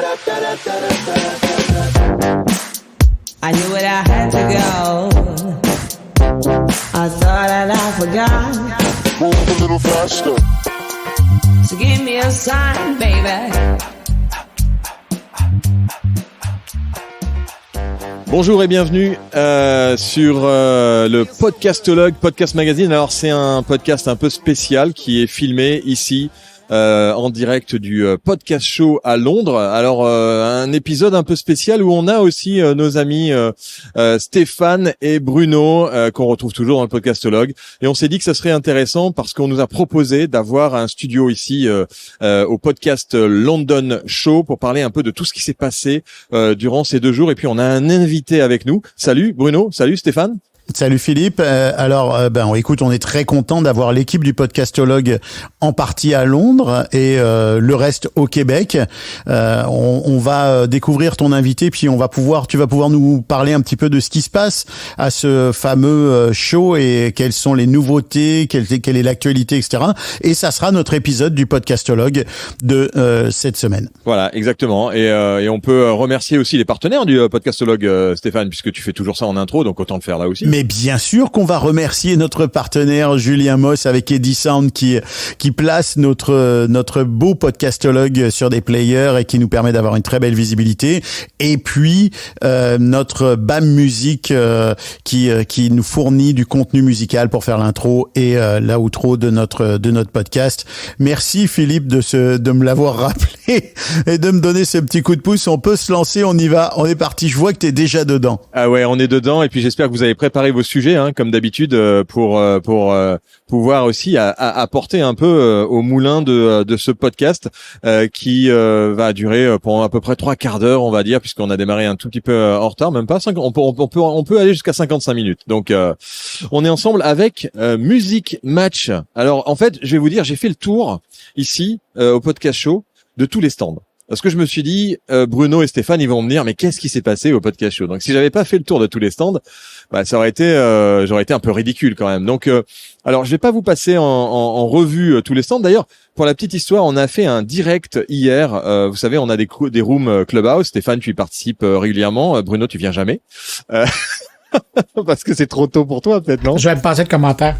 I knew that I had to go. I thought that I forgot. Move a little faster. So give me a sign, baby. Bonjour et bienvenue sur le Podcastologue Podcast Magazine. Alors c'est un podcast un peu spécial qui est filmé ici en direct du Podcast Show à Londres. Alors un épisode un peu spécial où on a aussi nos amis Stéphane et Bruno qu'on retrouve toujours dans le Podcastologue. Et on s'est dit que ça serait intéressant parce qu'on nous a proposé d'avoir un studio ici au Podcast London Show pour parler un peu de tout ce qui s'est passé durant ces 2 jours. Et puis on a un invité avec nous. Salut Bruno, salut Stéphane. Salut Philippe. Écoute, on est très content d'avoir l'équipe du Podcastologue en partie à Londres et le reste au Québec. On va découvrir ton invité, puis tu vas pouvoir nous parler un petit peu de ce qui se passe à ce fameux show et quelles sont les nouveautés, quelle est l'actualité, etc. Et ça sera notre épisode du Podcastologue de cette semaine. Voilà, exactement. Et on peut remercier aussi les partenaires du Podcastologue, Stéphane, puisque tu fais toujours ça en intro, donc autant le faire là aussi. Mais bien sûr qu'on va remercier notre partenaire Julien Moss avec Edisound qui place notre beau podcastologue sur des players et qui nous permet d'avoir une très belle visibilité. Et puis notre BAM Music qui nous fournit du contenu musical pour faire l'intro et l'outro de notre podcast. Merci Philippe de me l'avoir rappelé et de me donner ce petit coup de pouce. On peut se lancer, on y va, on est parti. Je vois que t'es déjà dedans. Ah ouais, on est dedans et puis j'espère que vous avez préparé vos sujets, comme d'habitude, pour pouvoir aussi apporter un peu au moulin de ce podcast qui va durer pendant à peu près 3 quarts d'heure, on va dire, puisqu'on a démarré un tout petit peu en retard, même pas 5, on peut aller jusqu'à 55 minutes. Donc on est ensemble avec Music Match. Alors en fait, je vais vous dire, j'ai fait le tour ici au Podcast Show de tous les stands. Parce que je me suis dit, Bruno et Stéphane, ils vont me dire, mais qu'est-ce qui s'est passé au Podcast Show? Donc, si j'avais pas fait le tour de tous les stands, j'aurais été un peu ridicule quand même. Donc, alors, je vais pas vous passer en revue tous les stands. D'ailleurs, pour la petite histoire, on a fait un direct hier. Vous savez, on a des rooms Clubhouse. Stéphane, tu y participes régulièrement. Bruno, tu viens jamais. Parce que c'est trop tôt pour toi, peut-être, non? Je vais me passer de commentaires.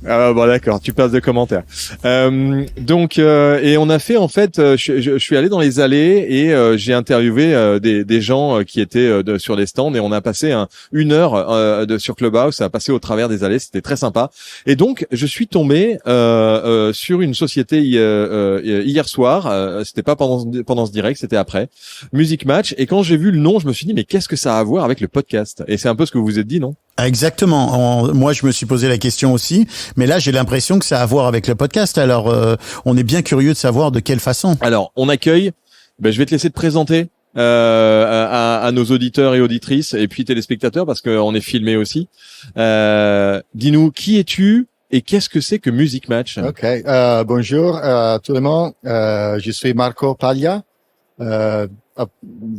Ah bon d'accord, tu passes de commentaires. Et on a fait en fait, je suis allé dans les allées et j'ai interviewé des gens qui étaient sur les stands et on a passé 1 heure sur Clubhouse à passer au travers des allées, c'était très sympa. Et donc je suis tombé sur une société hier soir, c'était pas pendant ce direct, c'était après Music Match. Et quand j'ai vu le nom, je me suis dit mais qu'est-ce que ça a à voir avec le podcast? Et c'est un peu ce que vous vous êtes dit, non? Exactement. Moi, je me suis posé la question aussi, mais là, j'ai l'impression que ça a à voir avec le podcast. Alors, on est bien curieux de savoir de quelle façon. Alors, on accueille. Je vais te laisser te présenter à nos auditeurs et auditrices et puis téléspectateurs parce qu'on est filmé aussi. Dis-nous, qui es-tu et qu'est-ce que c'est que Music Match? Ok. Bonjour tout le monde. Je suis Marco Paglia.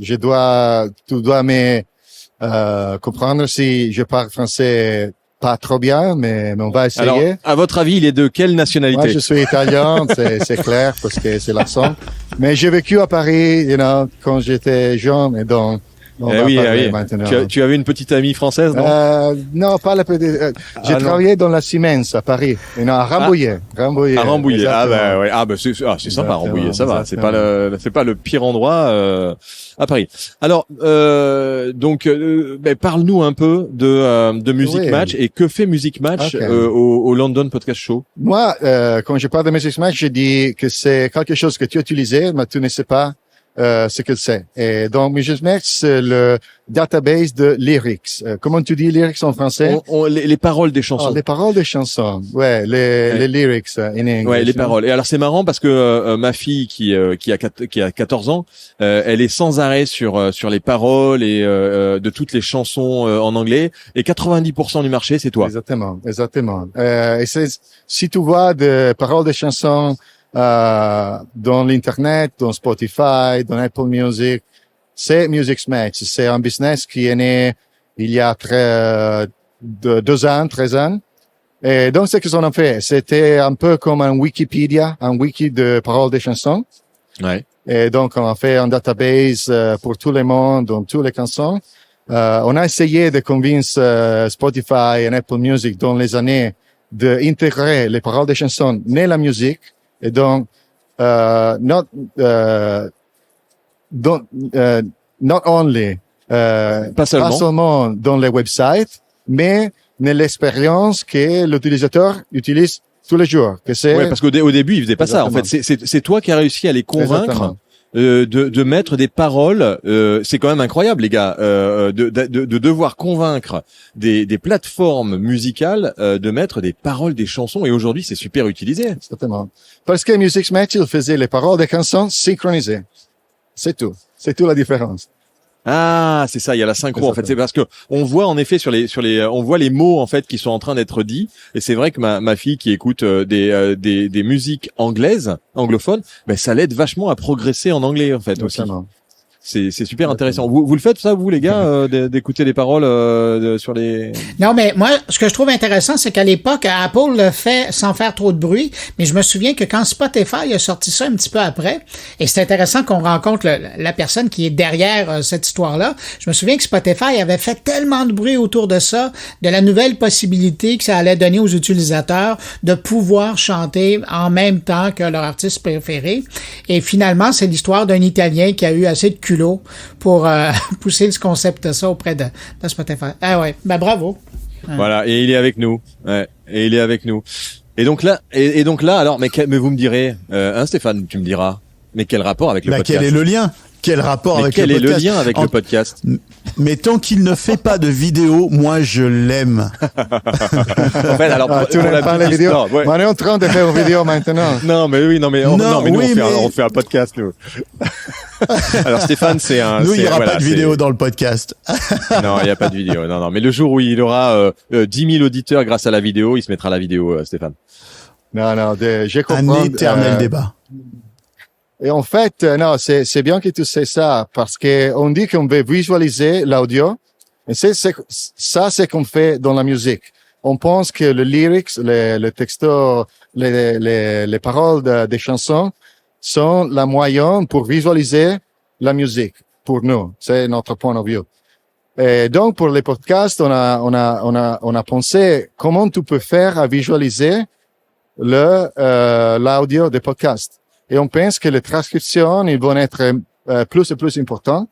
Tu dois me comprendre si je parle français pas trop bien, mais on va essayer. Alors, à votre avis, il est de quelle nationalité? Moi, je suis italien, c'est clair, parce que c'est l'accent. Mais j'ai vécu à Paris, quand j'étais jeune, et donc, oui. Tu avais une petite amie française, non? Non, pas la petite. J'ai travaillé dans la Siemens à Paris, à Rambouillet. À Rambouillet. C'est sympa, Rambouillet, ça va. C'est pas le pire endroit à Paris. Alors, parle-nous un peu de Music Match et que fait Music Match au London Podcast Show. Moi, quand je parle de Music Match, je dis que c'est quelque chose que tu utilisais, mais tu ne sais pas ce que c'est. Et donc, Music Match, c'est le database de lyrics. Comment tu dis lyrics en français? Les paroles des chansons. Les paroles des chansons. Ouais, les lyrics in English. Ouais, les paroles. Et alors c'est marrant parce que ma fille qui a 14 ans, elle est sans arrêt sur les paroles et de toutes les chansons en anglais et 90% du marché, c'est toi. Exactement. Et si tu vois des paroles des chansons dans l'internet, dans Spotify, dans Apple Music, c'est Music Match. C'est un business qui est né il y a 2 ans, 13 ans. Et donc, c'est ce qu'on a fait. C'était un peu comme un Wikipédia, un wiki de paroles des chansons. Ouais. Et donc, on a fait un database pour tout le monde, dans toutes les chansons. On a essayé de convaincre Spotify et Apple Music dans les années d'intégrer les paroles des chansons dans la musique. Et donc, not only Pas seulement dans les websites, mais dans l'expérience que l'utilisateur utilise tous les jours. Que c'est Ouais, parce qu'au début, ils faisaient pas ça. En fait, c'est toi qui as réussi à les convaincre Exactement. de mettre des paroles. C'est quand même incroyable, les gars, de devoir convaincre des plateformes musicales de mettre des paroles des chansons. Et aujourd'hui, c'est super utilisé. Exactement. Parce que Music Match, il faisait les paroles des chansons synchronisées. C'est tout. C'est tout la différence. Ah, c'est ça. Il y a la synchro. En fait, c'est parce que on voit en effet on voit les mots en fait qui sont en train d'être dits. Et c'est vrai que ma fille qui écoute des musiques anglophones, ben ça l'aide vachement à progresser en anglais en fait aussi. Exactement. C'est super intéressant. Vous le faites ça, vous les gars, d'écouter les paroles sur les. Non, mais moi, ce que je trouve intéressant, c'est qu'à l'époque, Apple le fait sans faire trop de bruit, mais je me souviens que quand Spotify a sorti ça un petit peu après, et c'est intéressant qu'on rencontre la personne qui est derrière cette histoire-là, je me souviens que Spotify avait fait tellement de bruit autour de ça, de la nouvelle possibilité que ça allait donner aux utilisateurs de pouvoir chanter en même temps que leur artiste préféré. Et finalement, c'est l'histoire d'un Italien qui a eu assez de culot pour pousser ce concept ça auprès de Spotify. Ah ouais, ben bravo. Voilà, et il est avec nous. Ouais, et il est avec nous. Et donc là, alors, mais vous me direz, Stéphane, tu me diras, mais quel rapport avec le podcast? Quel est le lien? Quel rapport Mais avec quel le est podcast? le lien avec le podcast? Mais tant qu'il ne fait pas de vidéo, moi je l'aime. En fait, alors Tu pour la n'aimes pas les petite vidéos? histoire, ouais. On est en train de faire une vidéo maintenant. Non, mais oui, non, mais nous, oui, on fait un podcast, nous. Alors Stéphane, c'est un. Nous, il n'y aura voilà, pas de vidéo dans le podcast. Non, il n'y a pas de vidéo. Non, mais le jour où il aura 10 000 auditeurs grâce à la vidéo, il se mettra la vidéo, Stéphane. Non, je Un comprends. éternel débat. Et en fait, non, c'est bien que tu sais ça, parce que on dit qu'on veut visualiser l'audio. Et c'est ce qu'on fait dans la musique. On pense que le lyrics, le texto, les paroles des chansons sont la moyenne pour visualiser la musique. Pour nous, c'est notre point de vue. Et donc, pour les podcasts, on a pensé comment tu peux faire à visualiser l'audio des podcasts. Et on pense que les transcriptions, ils vont être plus et plus importantes.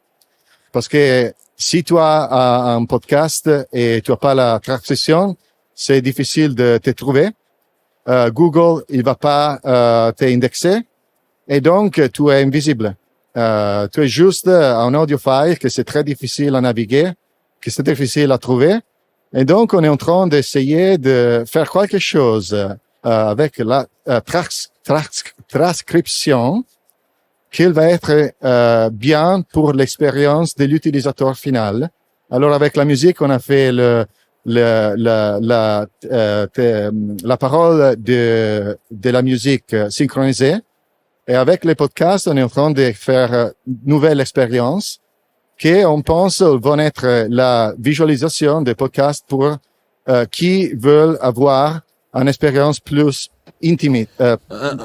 Parce que si tu as un podcast et tu n'as pas la transcription, c'est difficile de te trouver. Google, il va pas t'indexer. Et donc, tu es invisible. Tu es juste un audio file que c'est très difficile à naviguer, que c'est difficile à trouver. Et donc, on est en train d'essayer de faire quelque chose avec la transcription qu'il va être bien pour l'expérience de l'utilisateur final. Alors, avec la musique, on a fait la parole de la musique synchronisée. Et avec les podcasts, on est en train de faire une nouvelle expérience qui, on pense, vont être la visualisation des podcasts pour qui veulent avoir une expérience plus intime,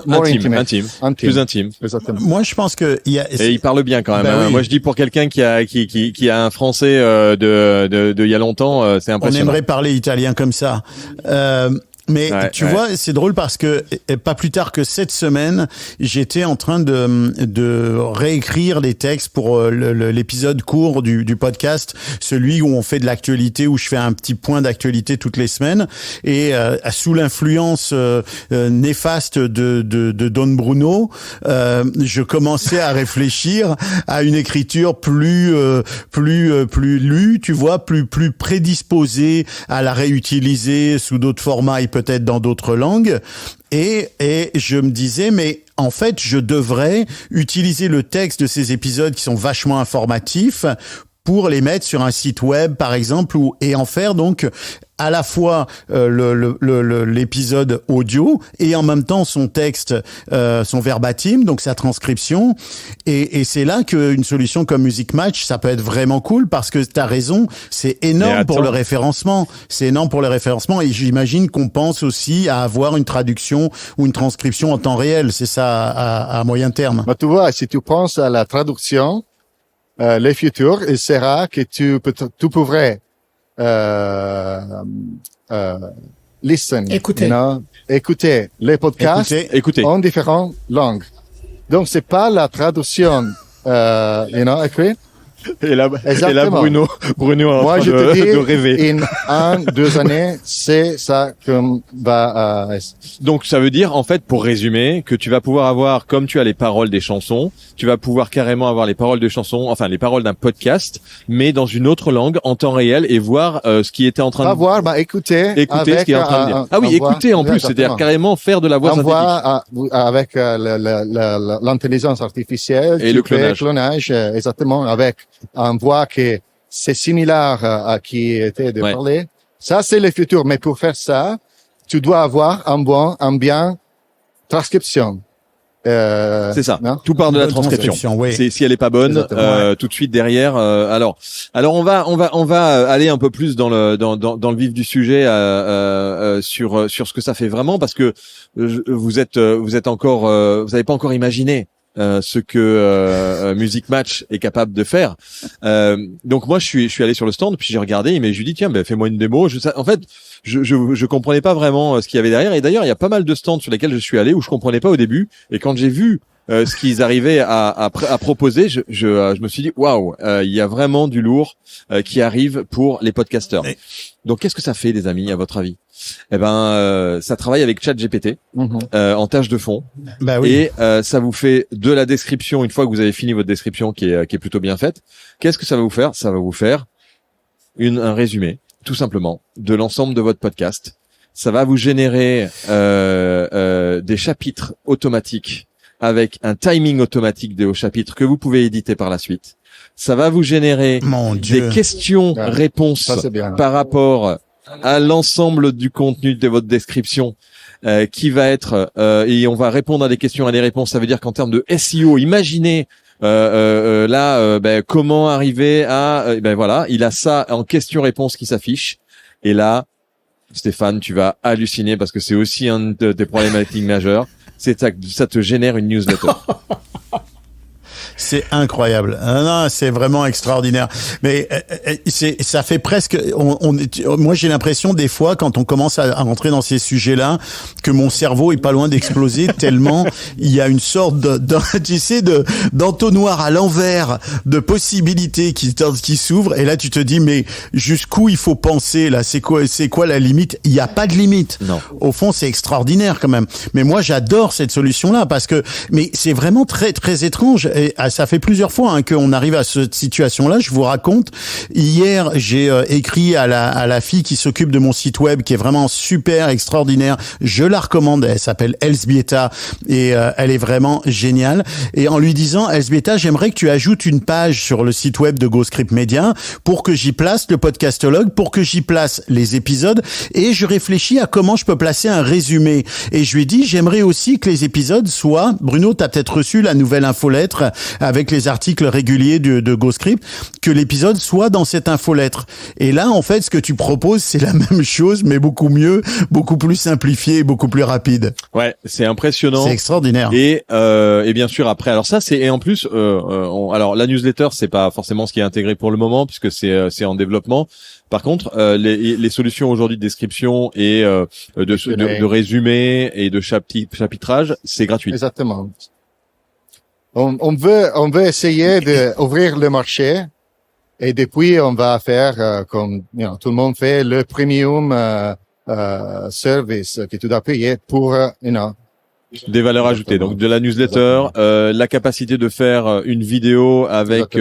Intime. Plus intime. Exactement. Moi, je pense que il y a. Et il parle bien quand même. Ben hein. oui. Moi, je dis pour quelqu'un qui a un français de il y a longtemps, c'est On impressionnant. aimerait parler italien comme ça. Mais Ouais, tu ouais. vois, c'est drôle parce que pas plus tard que cette semaine, j'étais en train de réécrire les textes pour l'épisode court du podcast, celui où on fait de l'actualité, où je fais un petit point d'actualité toutes les semaines. Et sous l'influence néfaste de Don Bruno, je commençais à réfléchir à une écriture plus lue, tu vois, plus prédisposée à la réutiliser sous d'autres formats et peut-être dans d'autres langues. Et je me disais, mais en fait, je devrais utiliser le texte de ces épisodes qui sont vachement informatifs pour les mettre sur un site web, par exemple, et en faire donc à la fois l'épisode audio et en même temps son texte, son verbatim, donc sa transcription. Et c'est là qu'une solution comme Music Match, ça peut être vraiment cool parce que t'as raison, c'est énorme pour le référencement. C'est énorme pour le référencement et j'imagine qu'on pense aussi à avoir une traduction ou une transcription en temps réel. C'est ça à moyen terme. Mais tu vois, si tu penses à la traduction, le futur, il sera que tu pourrais listen, écouter, écouter les podcasts Écoutez. en différentes langues. Donc c'est pas la traduction, écrit. Et là Exactement. Bruno est en Moi, train je te dis, de rêver. in 2 années, c'est ça qu'on va. Donc ça veut dire en fait, pour résumer, que tu vas pouvoir avoir, comme tu as les paroles des chansons, tu vas pouvoir carrément avoir les paroles de chansons, enfin les paroles d'un podcast, mais dans une autre langue en temps réel et voir ce qui était en train Pas de voir, bah écouter ce qui est en train de dire. Ah oui, écouter en plus, c'est-à-dire carrément faire de la voix synthétique. Avec l'intelligence artificielle Et le clonage. Exactement, avec une voix qui c'est similaire à qui était de parler. Ça, c'est le futur. Mais pour faire ça, tu dois avoir un bien transcription. C'est ça. Non? Tout part de la transcription. Oui. Si elle est pas bonne, tout de suite derrière. Alors on va aller un peu plus dans le vif du sujet sur ce que ça fait vraiment parce que vous avez pas encore imaginé ce que Music Match est capable de faire. Donc moi je suis allé sur le stand puis j'ai regardé mais je lui dis tiens fais-moi une démo. En fait je comprenais pas vraiment ce qu'il y avait derrière et d'ailleurs il y a pas mal de stands sur lesquels je suis allé où je comprenais pas au début et quand j'ai vu ce qu'ils arrivaient à proposer, je me suis dit waouh, il y a vraiment du lourd qui arrive pour les podcasteurs. Donc qu'est-ce que ça fait les amis à votre avis? Eh ben ça travaille avec ChatGPT en tâche de fond. Bah oui. Et ça vous fait de la description une fois que vous avez fini votre description qui est plutôt bien faite. Qu'est-ce que ça va vous faire? Ça va vous faire un résumé tout simplement de l'ensemble de votre podcast. Ça va vous générer des chapitres automatiques avec un timing automatique des chapitres que vous pouvez éditer par la suite. Ça va vous générer des questions-réponses par rapport à l'ensemble du contenu de votre description qui va être et on va répondre à des questions et à des réponses. Ça veut dire qu'en termes de SEO, imaginez comment arriver à voilà, il a ça en question-réponse qui s'affiche et là Stéphane, tu vas halluciner parce que c'est aussi un des problématiques majeures. C'est ça te génère une newsletter. C'est incroyable. Non, c'est vraiment extraordinaire. Mais ça fait presque. Moi, j'ai l'impression des fois, quand on commence à rentrer dans ces sujets-là, que mon cerveau est pas loin d'exploser tellement il y a une sorte d'entonnoir à l'envers de possibilités qui s'ouvrent. Et là, tu te dis, mais jusqu'où il faut penser là? C'est quoi la limite? Il n'y a pas de limite. Non. Au fond, c'est extraordinaire quand même. Mais moi, j'adore cette solution-là parce que, mais c'est vraiment très très étrange. Et ça fait plusieurs fois qu'on arrive à cette situation-là. Je vous raconte. Hier, j'ai écrit à la fille qui s'occupe de mon site web, qui est vraiment super extraordinaire. Je la recommande. Elle s'appelle Elsbieta et elle est vraiment géniale. Et en lui disant, Elsbieta, j'aimerais que tu ajoutes une page sur le site web de GoScript Media pour que j'y place le podcastologue, pour que j'y place les épisodes. Et je réfléchis à comment je peux placer un résumé. Et je lui ai dit, j'aimerais aussi que les épisodes soient, Bruno, t'as peut-être reçu la nouvelle infolettre avec les articles réguliers de GoScript, que l'épisode soit dans cette infolettre. Et là, en fait, ce que tu proposes, c'est la même chose, mais beaucoup mieux, beaucoup plus simplifié, beaucoup plus rapide. Ouais, c'est impressionnant. C'est extraordinaire. Et bien sûr après, alors ça c'est et en plus, alors la newsletter c'est pas forcément ce qui est intégré pour le moment puisque c'est en développement. Par contre, les solutions aujourd'hui de description et de résumé et de chapitrage, c'est gratuit. Exactement. On veut essayer d'ouvrir le marché et depuis on va faire comme tout le monde fait le premium service que tu dois payer pour Des valeurs ajoutées, donc de la newsletter, la capacité de faire une vidéo avec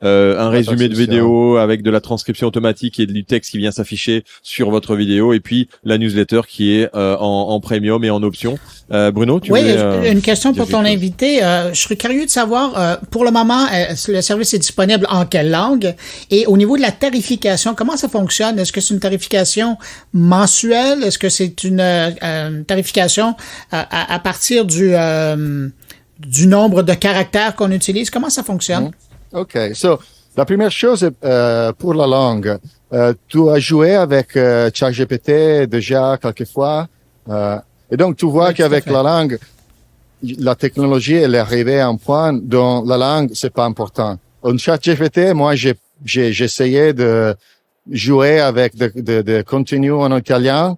un résumé de vidéo, avec de la transcription automatique et du texte qui vient s'afficher sur votre vidéo, et puis la newsletter qui est en premium et en option. Bruno, tu oui, voulais, une question pour dire ton quelque chose? invité. Je serais curieux de savoir, pour le moment, le service est disponible en quelle langue? Et au niveau de la tarification, comment ça fonctionne? Est-ce que c'est une tarification mensuelle? Est-ce que c'est une tarification à partir du nombre de caractères qu'on utilise? Comment ça fonctionne? OK. So, la première chose, pour la langue, tu as joué avec ChatGPT déjà quelquefois. Et donc, tu vois Oui, tout à qu'avec fait. la langue, la technologie, elle est arrivée à un point dont la langue, c'est pas important. En ChatGPT, moi, j'ai essayé de jouer avec de contenu en italien,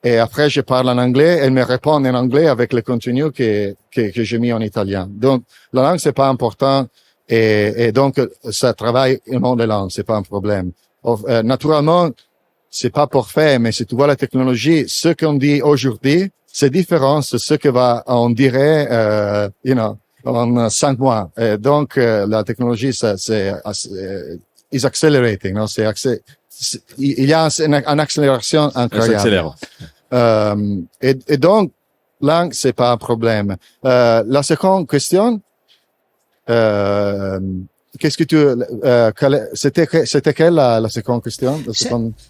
et après, je parle en anglais, elle me répond en anglais avec le contenu que j'ai mis en italien. Donc, la langue, c'est pas important, et donc, ça travaille au nom de langue, c'est pas un problème. Naturellement, c'est pas parfait, mais si tu vois la technologie, ce qu'on dit aujourd'hui, c'est différent de ce que on dirait, en 5 mois. Et donc, la technologie, c'est is accelerating, non? Il y a une accélération Ça incroyable. s'accélère. Et donc, langue, c'est pas un problème. La seconde question, qu'est-ce que c'était quelle la seconde question?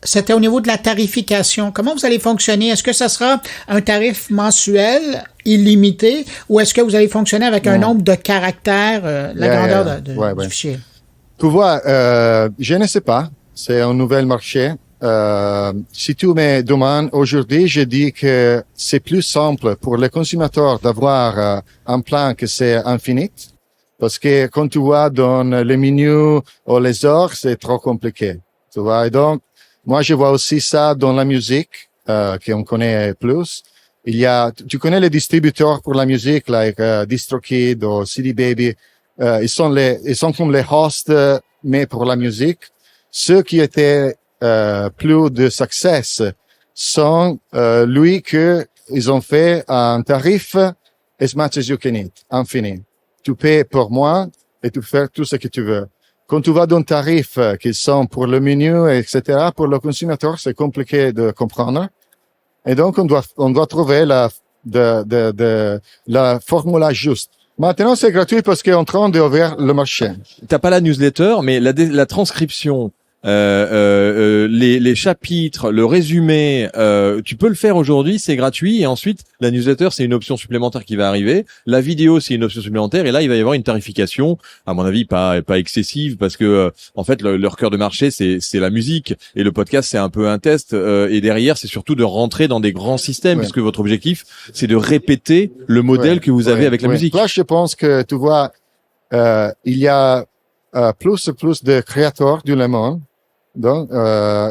C'était au niveau de la tarification. Comment vous allez fonctionner? Est-ce que ça sera un tarif mensuel illimité ou est-ce que vous allez fonctionner avec un nombre de caractères, la grandeur du fichier? Tu vois, je ne sais pas. C'est un nouvel marché. Si tu me demandes aujourd'hui, je dis que c'est plus simple pour les consommateurs d'avoir un plan que c'est infini. Parce que quand tu vois dans les menus ou les heures, c'est trop compliqué. Tu vois, et donc, moi, je vois aussi ça dans la musique, qu'on connaît plus. Tu connais les distributeurs pour la musique, like DistroKid ou CD Baby. Ils sont comme les hosts, mais pour la musique. Ceux qui étaient plus de succès sont lui que ils ont fait un tarif as much as you can eat, infini. Tu payes pour moi et tu fais tout ce que tu veux. Quand tu vas dans tarif qui sont pour le menu, etc., pour le consommateur, c'est compliqué de comprendre. Et donc, on doit trouver la formule juste. Maintenant, c'est gratuit parce qu'on est en train d'ouvrir le marché. T'as pas la newsletter, mais la transcription, les chapitres, le résumé, tu peux le faire aujourd'hui, c'est gratuit, et ensuite la newsletter, c'est une option supplémentaire qui va arriver. La vidéo, c'est une option supplémentaire, et là il va y avoir une tarification, à mon avis pas excessive, parce que en fait leur cœur de marché c'est la musique, et le podcast c'est un peu un test, et derrière c'est surtout de rentrer dans des grands systèmes, puisque votre objectif c'est de répéter le modèle que vous avez avec la musique. Là, je pense que tu vois, il y a plus de créateurs du monde. Donc,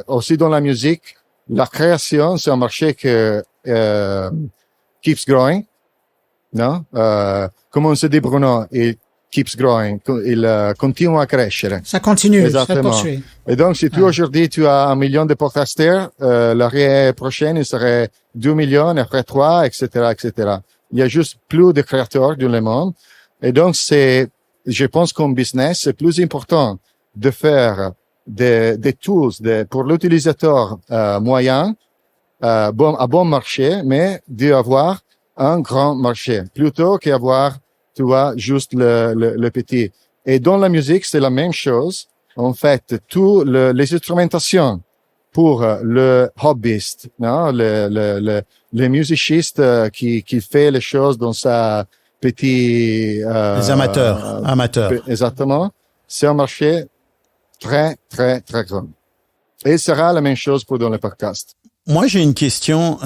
aussi dans la musique, la création, c'est un marché que keeps growing, non? Comme on se dit, Bruno, il keeps growing, il continue à crescere. Ça continue, Exactement. ça poursuit. Et donc, si aujourd'hui tu as 1 million de podcasters, l'année prochaine, il serait 2 millions, après 3, etc., etc. Il y a juste plus de créateurs dans le monde. Et donc, je pense qu'en business, c'est plus important de faire des tools pour l'utilisateur moyen à bon marché, mais d'avoir un grand marché plutôt qu'avoir, tu vois, juste le petit. Et dans la musique, c'est la même chose. En fait, les instrumentations pour le hobbyiste, non, le musiciste qui fait les choses dans sa petit les amateurs. Exactement. C'est un marché très, très, très grand. Et ce sera la même chose pour dans le podcast. Moi, j'ai une question.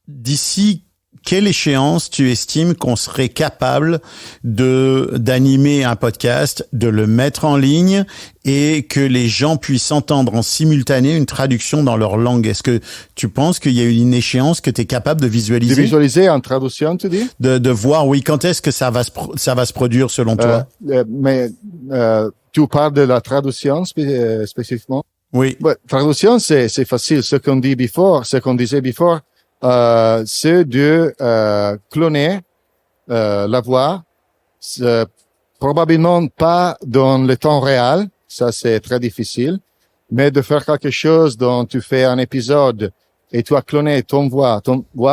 D'ici quelle échéance tu estimes qu'on serait capable d'animer un podcast, de le mettre en ligne et que les gens puissent entendre en simultané une traduction dans leur langue? Est-ce que tu penses qu'il y a une échéance que tu es capable de visualiser? De visualiser en traduction, tu dis? De voir, oui, quand est-ce que ça va se produire selon toi? Mais tu parles de la traduction spécifiquement? Oui. Traduction, c'est facile. Ce qu'on disait before, c'est de cloner la voix, probablement pas dans le temps réel, ça c'est très difficile, mais de faire quelque chose dont tu fais un épisode et tu as cloné ton voix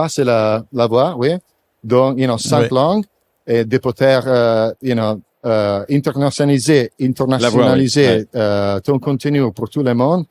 c'est la voix, oui, dans, 5 langues, et de pouvoir, internationaliser ton contenu pour tout le monde.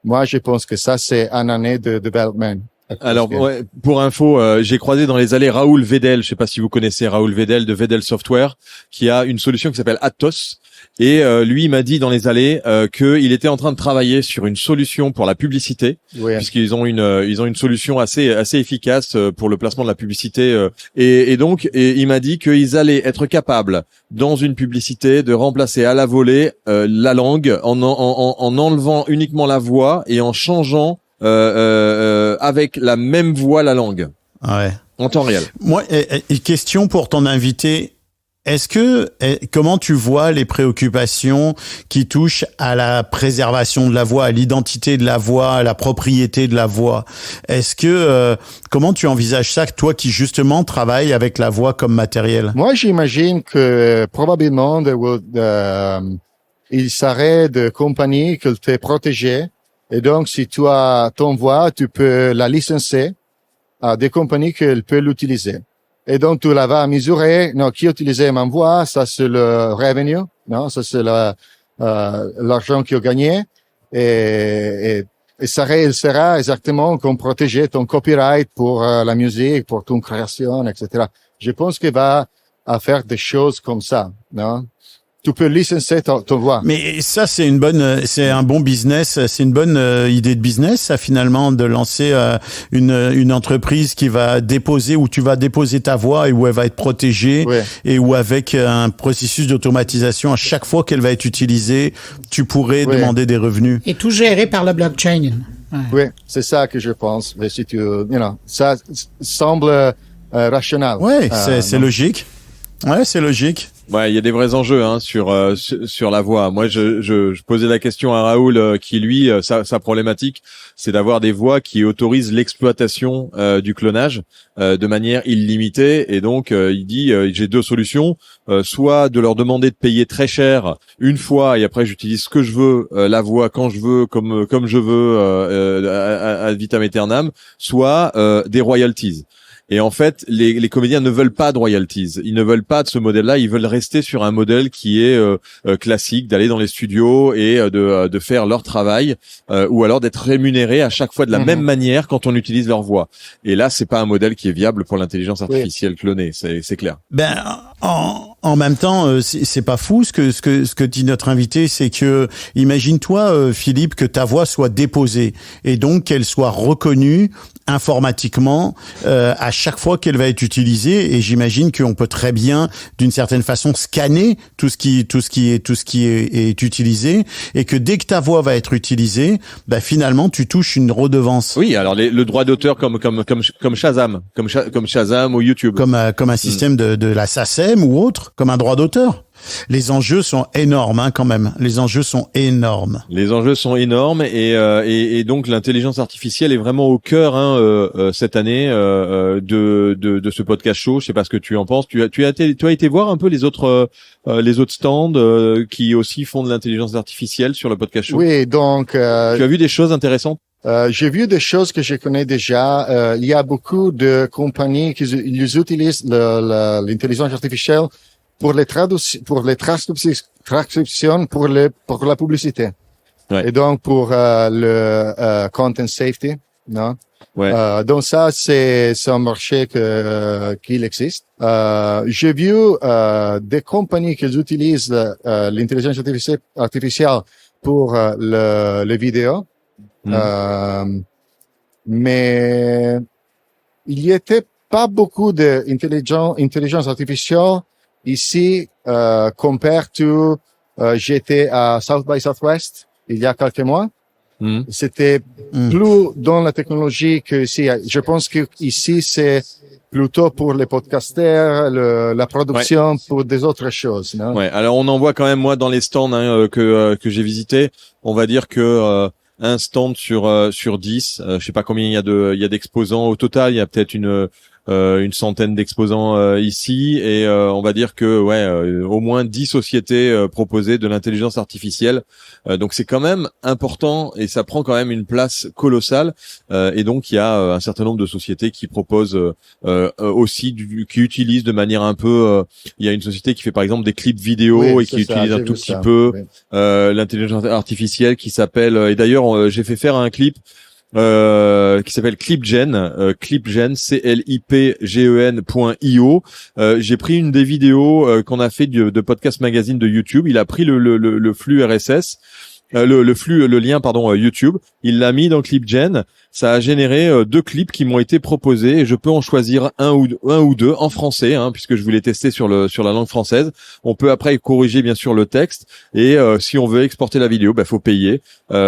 Moi, je pense que ça, c'est une année de développement. Alors, ouais, pour info, j'ai croisé dans les allées Raoul Vedel, je sais pas si vous connaissez Raoul Vedel de Vedel Software, qui a une solution qui s'appelle Atos. Et lui, il m'a dit dans les allées qu'il était en train de travailler sur une solution pour la publicité, puisqu'ils ont une solution assez efficace pour le placement de la publicité. Et donc, il m'a dit qu'ils allaient être capables dans une publicité de remplacer à la volée la langue en enlevant uniquement la voix et en changeant avec la même voix la langue. Ouais. En temps réel. Moi, question pour ton invité. Comment tu vois les préoccupations qui touchent à la préservation de la voix, à l'identité de la voix, à la propriété de la voix? Comment tu envisages ça, toi qui justement travailles avec la voix comme matériel? Moi, j'imagine que probablement il serait de compagnies qui te protégent. Et donc, si tu as ton voix, tu peux la licencier à des compagnies qui peuvent l'utiliser. Et donc, tu la vas mesurer. Non, qui utilisait ma voix? Ça, c'est le revenu. Non, ça, c'est l'argent qu'il a gagné. Et ça sera exactement comme protéger ton copyright pour la musique, pour ton création, etc. Je pense qu'il va faire des choses comme ça, non? Tu peux licencier ton voix. Mais ça, c'est un bon business, c'est une bonne idée de business, ça, finalement, de lancer une entreprise qui va déposer, où tu vas déposer ta voix et où elle va être protégée, et où avec un processus d'automatisation, à chaque fois qu'elle va être utilisée, tu pourrais demander des revenus. Et tout géré par le blockchain. Ouais. Oui, c'est ça que je pense. Mais si ça semble rationnel. Ouais, c'est logique. Ouais, c'est logique. Ouais, il y a des vrais enjeux sur la voix. Moi, je posais la question à Raoul qui lui sa problématique, c'est d'avoir des voix qui autorisent l'exploitation du clonage de manière illimitée. Et donc il dit j'ai deux solutions, soit de leur demander de payer très cher une fois et après j'utilise ce que je veux, la voix quand je veux, comme je veux ad vitam aeternam, soit des royalties. Et en fait, les comédiens ne veulent pas de royalties. Ils ne veulent pas de ce modèle-là. Ils veulent rester sur un modèle qui est classique, d'aller dans les studios et de faire leur travail, ou alors d'être rémunérés à chaque fois de la même manière quand on utilise leur voix. Et là, c'est pas un modèle qui est viable pour l'intelligence artificielle clonée. C'est clair. Ben, en même temps, c'est pas fou ce que dit notre invité, c'est que imagine-toi, Philippe, que ta voix soit déposée et donc qu'elle soit reconnue informatiquement à chaque fois qu'elle va être utilisée, et j'imagine qu'on peut très bien d'une certaine façon scanner tout ce qui est utilisé, et que dès que ta voix va être utilisée, bah finalement tu touches une redevance. Oui, alors le droit d'auteur comme Shazam, comme Shazam ou YouTube, comme un système de la SACEM ou autre, comme un droit d'auteur. Les enjeux sont énormes, hein, quand même. Les enjeux sont énormes. Les enjeux sont énormes et donc l'intelligence artificielle est vraiment au cœur cette année de ce podcast show. Je sais pas ce que tu en penses. Tu as été voir un peu les autres stands qui aussi font de l'intelligence artificielle sur le podcast show. Oui, donc tu as vu des choses intéressantes? J'ai vu des choses que je connais déjà. Il y a beaucoup de compagnies qui utilisent l'intelligence artificielle pour les transcriptions pour la publicité. Ouais. Et donc pour le content safety, non? Ouais. Donc ça c'est un marché qu'il existe. J'ai vu des compagnies qui utilisent l'intelligence artificielle pour les vidéos. Mais il y était pas beaucoup d'intelligence artificielle ici, comparé j'étais à South by Southwest il y a quelques mois. C'était plus dans la technologie que ici. Je pense que ici c'est plutôt pour les podcasters, la production, pour des autres choses. Non? Ouais. Alors on en voit quand même, moi, dans les stands que j'ai visités, on va dire que un stand sur 10. Je sais pas combien il y a d'exposants au total. Il y a peut-être une centaine d'exposants ici, et on va dire que au moins 10 sociétés proposaient de l'intelligence artificielle. Donc c'est quand même important et ça prend quand même une place colossale. Et donc il y a un certain nombre de sociétés qui proposent aussi qui utilisent de manière un peu. Il y a une société qui fait par exemple des clips vidéo Oui, et qui c'est ça, utilise un j'ai tout vu petit ça. peu Oui. l'intelligence artificielle qui s'appelle. Et d'ailleurs j'ai fait faire un clip. Qui s'appelle ClipGen, ClipGen, CLIPGEN.io. J'ai pris une des vidéos qu'on a fait de Podcast Magazine de YouTube. Il a pris le flux RSS, le lien YouTube. Il l'a mis dans ClipGen. Ça a généré 2 clips qui m'ont été proposés et je peux en choisir un ou deux en français, puisque je voulais tester sur la langue française. On peut après corriger bien sûr le texte et si on veut exporter la vidéo, faut payer.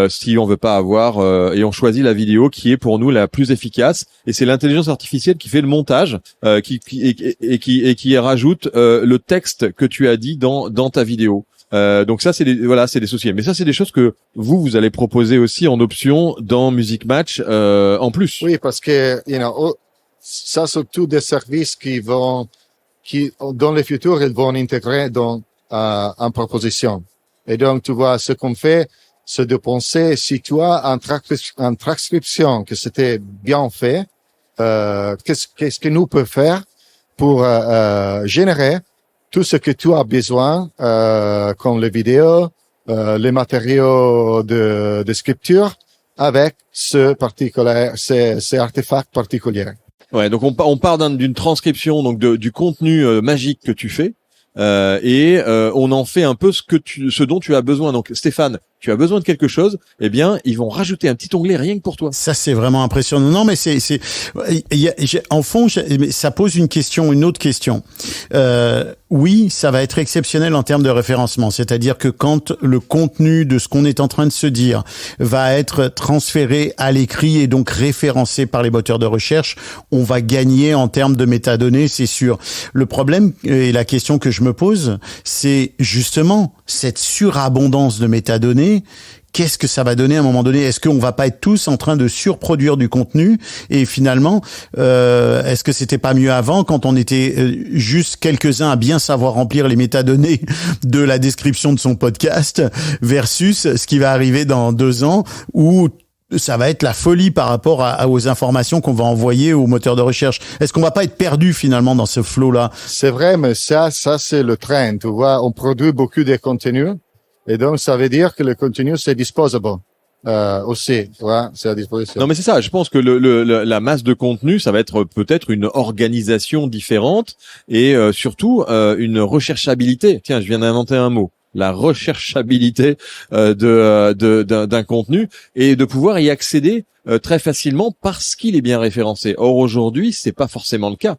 Si on veut pas avoir et on choisit la vidéo qui est pour nous la plus efficace, et c'est l'intelligence artificielle qui fait le montage qui rajoute le texte que tu as dit dans ta vidéo. Donc ça c'est des sociétés, mais ça c'est des choses que vous allez proposer aussi en option dans Music Match en plus. Oui, parce que, ça sont tous des services qui dans le futur, ils vont intégrer dans en proposition. Et donc, tu vois, ce qu'on fait, c'est de penser, si tu as en transcription que c'était bien fait, qu'est-ce que nous peut faire pour générer tout ce que tu as besoin, comme les vidéos, les matériaux de scripture, avec ces artefacts particuliers. Ouais, donc on part d'une transcription donc du contenu magique que tu fais. Et on en fait un peu ce dont tu as besoin. Donc Stéphane, tu as besoin de quelque chose, eh bien ils vont rajouter un petit onglet rien que pour toi. Ça c'est vraiment impressionnant. Non mais en fond ça pose une autre question. Oui, ça va être exceptionnel en termes de référencement, c'est-à-dire que quand le contenu de ce qu'on est en train de se dire va être transféré à l'écrit et donc référencé par les moteurs de recherche, on va gagner en termes de métadonnées, c'est sûr. Le problème et la question que je me pose, c'est justement cette surabondance de métadonnées. Qu'est-ce que ça va donner à un moment donné? Est-ce qu'on va pas être tous en train de surproduire du contenu? Et finalement, est-ce que c'était pas mieux avant quand on était juste quelques-uns à bien savoir remplir les métadonnées de la description de son podcast versus ce qui va arriver dans 2 ans où ça va être la folie par rapport aux informations qu'on va envoyer aux moteurs de recherche. Est-ce qu'on va pas être perdu finalement dans ce flow-là? C'est vrai, mais ça c'est le trend. Tu vois, on produit beaucoup de contenus. Et donc, ça veut dire que le contenu, c'est disposable aussi. Tu vois, c'est à disposition. Non, mais c'est ça. Je pense que la masse de contenu, ça va être peut-être une organisation différente et surtout une recherchabilité. Tiens, je viens d'inventer un mot. La recherchabilité d'un contenu et de pouvoir y accéder très facilement parce qu'il est bien référencé. Or aujourd'hui, c'est pas forcément le cas.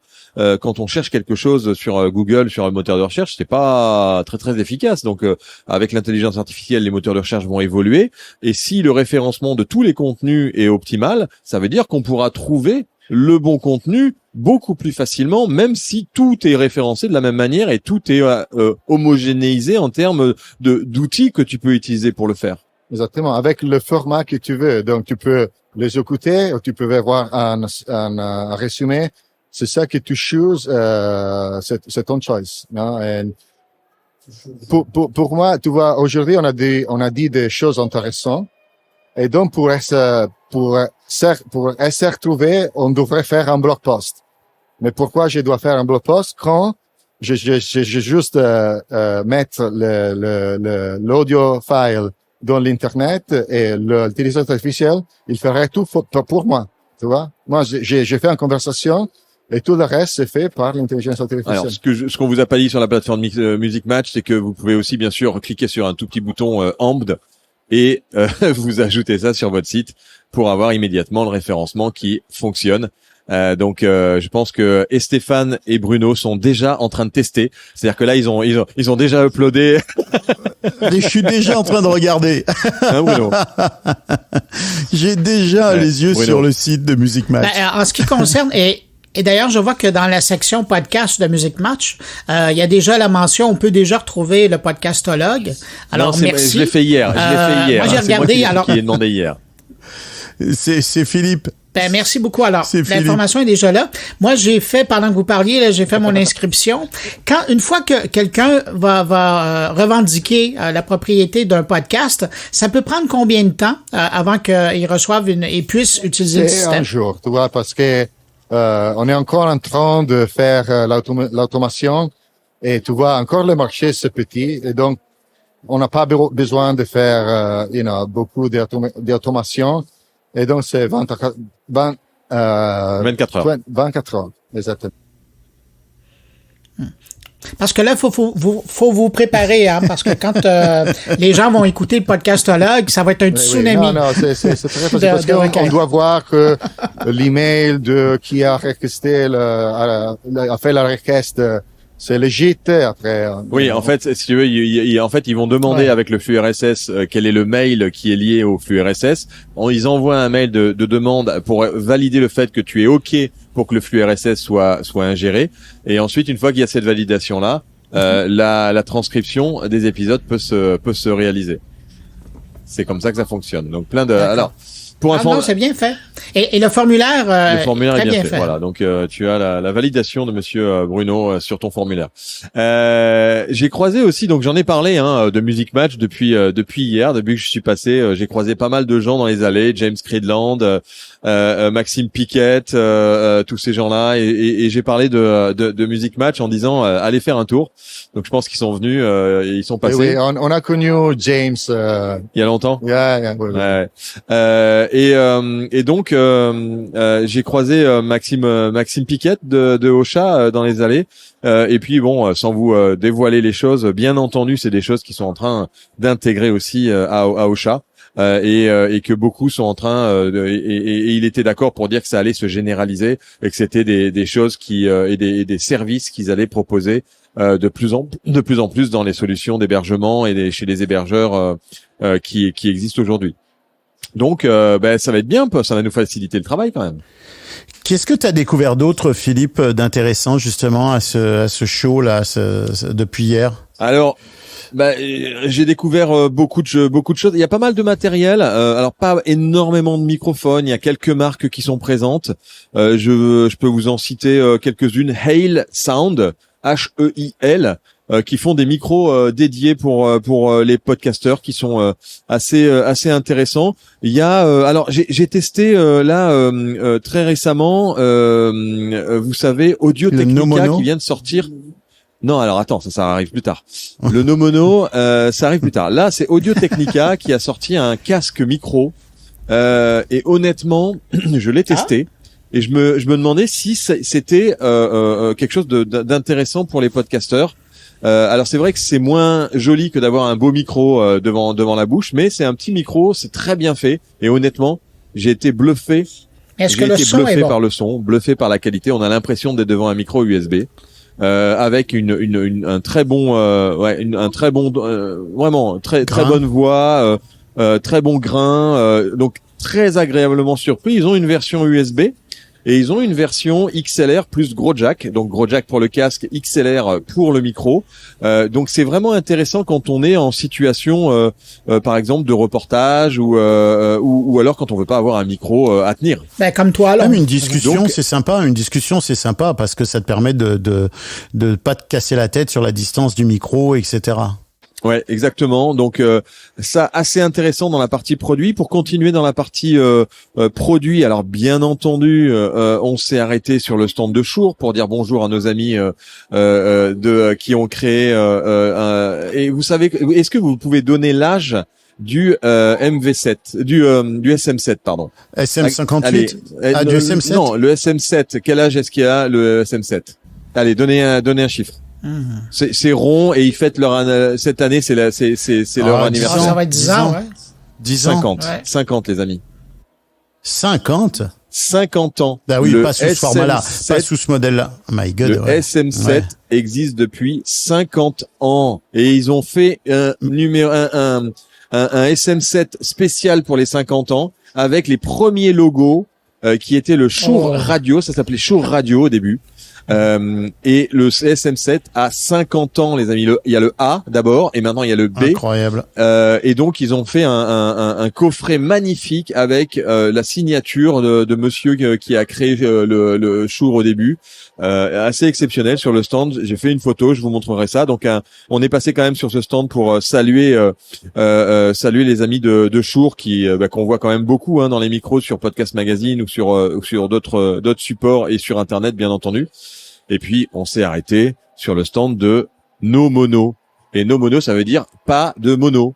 Quand on cherche quelque chose sur Google, sur un moteur de recherche, c'est pas très très efficace. Donc avec l'intelligence artificielle, les moteurs de recherche vont évoluer et si le référencement de tous les contenus est optimal, ça veut dire qu'on pourra trouver le bon contenu beaucoup plus facilement, même si tout est référencé de la même manière et tout est homogénéisé en termes d'outils que tu peux utiliser pour le faire. Exactement, avec le format que tu veux. Donc, tu peux les écouter, ou tu peux voir un résumé. C'est ça que tu choisis, c'est ton choice. Non? Et pour moi, tu vois, aujourd'hui, on a dit des choses intéressantes. Et donc, pour se retrouver, on devrait faire un blog post. Mais pourquoi je dois faire un blog post quand je juste mettre l'audio file dans l'internet et l'intelligence artificielle, il ferait tout pour moi. Tu vois? Moi, j'ai fait une conversation et tout le reste c'est fait par l'intelligence artificielle. Alors, ce qu'on vous a pas dit sur la plateforme Music Match, c'est que vous pouvez aussi bien sûr cliquer sur un tout petit bouton Embed et vous ajoutez ça sur votre site pour avoir immédiatement le référencement qui fonctionne. Donc je pense que Stéphane et Bruno sont déjà en train de tester. C'est-à-dire que là ils ont déjà uploadé. Je suis déjà en train de regarder. Hein, Bruno? J'ai déjà les yeux Bruno. sur le site de Music Match. En ce qui concerne, et Et d'ailleurs, je vois que dans la section podcast de Music Match, il y a déjà la mention, on peut déjà retrouver le podcastologue. Alors, Non, merci. je l'ai fait hier. Moi, j'ai hein. C'est regardé. qui ai demandé hier. C'est Philippe. Ben, merci beaucoup. Alors, C'est Philippe. l'information est déjà là. Moi, j'ai fait, pendant que vous parliez, là, j'ai fait mon inscription. Une fois que quelqu'un va revendiquer la propriété d'un podcast, ça peut prendre combien de temps avant qu'il reçoive et puisse utiliser le C'est un système? jour, tu vois, parce que on est encore en train de faire l'automation et tu vois, encore le marché c'est petit et donc on n'a pas besoin de faire beaucoup d'automation et donc c'est 24 heures. 24 heures, exactement. Parce que là, faut vous préparer, hein, parce que quand les gens vont écouter le podcastologue, ça va être un tsunami. Oui. Non, c'est très facile parce de qu'on requêtes. doit voir que l'email de qui a requesté a fait la requête, c'est légit après. Oui, en fait, si tu veux, ils vont demander Ouais. avec le flux RSS quel est le mail qui est lié au flux RSS. Ils envoient un mail de demande pour valider le fait que tu es OK pour que le flux RSS soit ingéré. Et ensuite, une fois qu'il y a cette validation-là, la transcription des épisodes peut se réaliser. C'est comme ça que ça fonctionne. Donc plein de. D'accord. Alors, pour Ah non, c'est bien fait. Et le formulaire, le formulaire très est bien bien fait. Voilà, donc tu as la validation de Monsieur Bruno sur ton formulaire. J'ai croisé aussi, donc j'en ai parlé de Music Match depuis hier, depuis que je suis passé. J'ai croisé pas mal de gens dans les allées, James Creedland, Maxime Piquet, tous ces gens-là, et j'ai parlé de Music Match en disant allez faire un tour. Donc je pense qu'ils sont venus, et ils sont Et passés oui, on a connu James. il y a longtemps. Yeah, oui. Ouais. Et donc j'ai croisé Maxime Piquet de Ocha dans les allées. Et puis bon, sans vous dévoiler les choses, bien entendu, c'est des choses qui sont en train d'intégrer aussi à Ocha. Et que beaucoup sont en train et il était d'accord pour dire que ça allait se généraliser et que c'était des choses et des services qu'ils allaient proposer de plus en plus dans les solutions d'hébergement et chez les hébergeurs qui existent aujourd'hui. Donc ça va être bien, ça va nous faciliter le travail quand même. Qu'est-ce que tu as découvert d'autre, Philippe, d'intéressant justement à ce show là depuis hier? Alors j'ai découvert beaucoup de choses. Il y a pas mal de matériel. Alors pas énormément de microphones. Il y a quelques marques qui sont présentes. Je peux vous en citer quelques-unes. Hail Sound, H-E-I-L, qui font des micros dédiés pour les podcasteurs, qui sont assez intéressants. Il y a alors j'ai testé très récemment. Vous savez, Audio Technica qui vient de sortir. Non, alors attends, ça arrive plus tard. Le No Mono, ça arrive plus tard. Là, c'est Audio Technica qui a sorti un casque micro. Et honnêtement, je l'ai testé. Et je me demandais si c'était quelque chose d'intéressant pour les podcasteurs. Alors c'est vrai que c'est moins joli que d'avoir un beau micro devant la bouche, mais c'est un petit micro, c'est très bien fait. Et honnêtement, j'ai été bluffé. Est-ce que le son est bon? Par le son, bluffé par la qualité. On a l'impression d'être devant un micro USB. Avec un très bon vraiment très bonne voix, très bon grain, donc très agréablement surpris. Ils ont une version USB et ils ont une version XLR plus gros jack, donc gros jack pour le casque, XLR pour le micro. Donc c'est vraiment intéressant quand on est en situation par exemple de reportage ou alors quand on veut pas avoir un micro à tenir. Ben, comme toi, là. Même une discussion, Donc, c'est sympa. Une discussion, c'est sympa parce que ça te permet de pas te casser la tête sur la distance du micro, etc. Ouais, exactement. Donc ça assez intéressant dans la partie produit. Pour continuer dans la partie produit, alors bien entendu, on s'est arrêté sur le stand de Shure pour dire bonjour à nos amis qui ont créé et vous savez, est-ce que vous pouvez donner l'âge du MV7, du SM7 pardon. SM58 Allez, du SM7. Non, le SM7. Quel âge est-ce qu'il a le SM7? Allez, donnez un chiffre. C'est rond et ils fêtent cette année, c'est leur anniversaire. Ça va être 10 ans, ouais. 10 ans. 50, Ouais. 50 les amis. 50. 50 ans. Bah oui, Le pas sous ce format-là, SM7 pas sous ce modèle-là. Oh my God. Le ouais. SM7 Ouais. existe depuis 50 ans et ils ont fait un SM7 spécial pour les 50 ans avec les premiers logos qui était le Shure Radio. Ça s'appelait Shure Radio au début. Et le SM7 a 50 ans, les amis. Il y a le A d'abord, et maintenant il y a le B. Incroyable. Et donc ils ont fait un coffret magnifique avec la signature de monsieur qui a créé le Shure au début, assez exceptionnel sur le stand. J'ai fait une photo, je vous montrerai ça. Donc on est passé quand même sur ce stand pour saluer les amis de Shure qu'on voit quand même beaucoup dans les micros sur Podcast Magazine ou sur d'autres supports et sur Internet bien entendu. Et puis, on s'est arrêté sur le stand de No Mono. Et No Mono, ça veut dire pas de mono.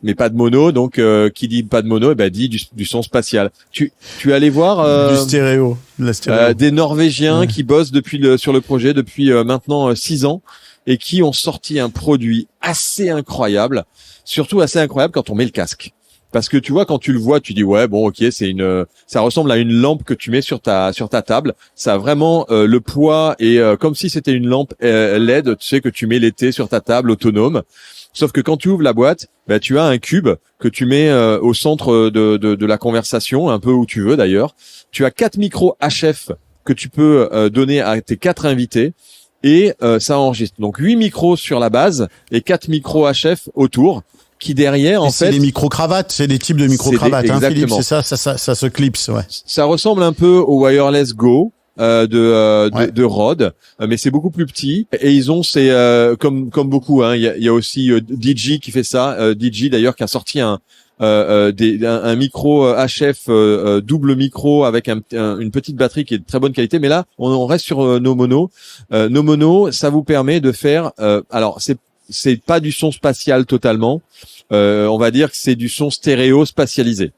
Mais pas de mono, donc qui dit pas de mono, dit du son spatial. Tu es allé voir du stéréo, de la stéréo. Des Norvégiens qui bossent sur le projet depuis maintenant 6 ans et qui ont sorti un produit assez incroyable, surtout assez incroyable quand on met le casque. Parce que tu vois, quand tu le vois, tu dis ouais, bon, ok, ça ressemble à une lampe que tu mets sur ta table. Ça a vraiment le poids et comme si c'était une lampe LED, tu sais, que tu mets l'été sur ta table autonome. Sauf que quand tu ouvres la boîte, tu as un cube que tu mets au centre de la conversation, un peu où tu veux d'ailleurs. Tu as 4 micros HF que tu peux donner à tes 4 invités et ça enregistre. Donc 8 micros sur la base et 4 micros HF autour. Qui derrière, en fait, c'est des micro-cravates, c'est des types de micro-cravates, Philippe, c'est ça se clipse, ouais. Ça ressemble un peu au Wireless Go de Rode, mais c'est beaucoup plus petit. Et ils ont comme beaucoup, il y a aussi DJ qui fait ça. DJ d'ailleurs qui a sorti un micro HF double micro avec une petite batterie qui est de très bonne qualité. Mais là, on reste sur No Mono. No Mono, ça vous permet de faire. Alors c'est pas du son spatial totalement. On va dire que c'est du son stéréo spatialisé.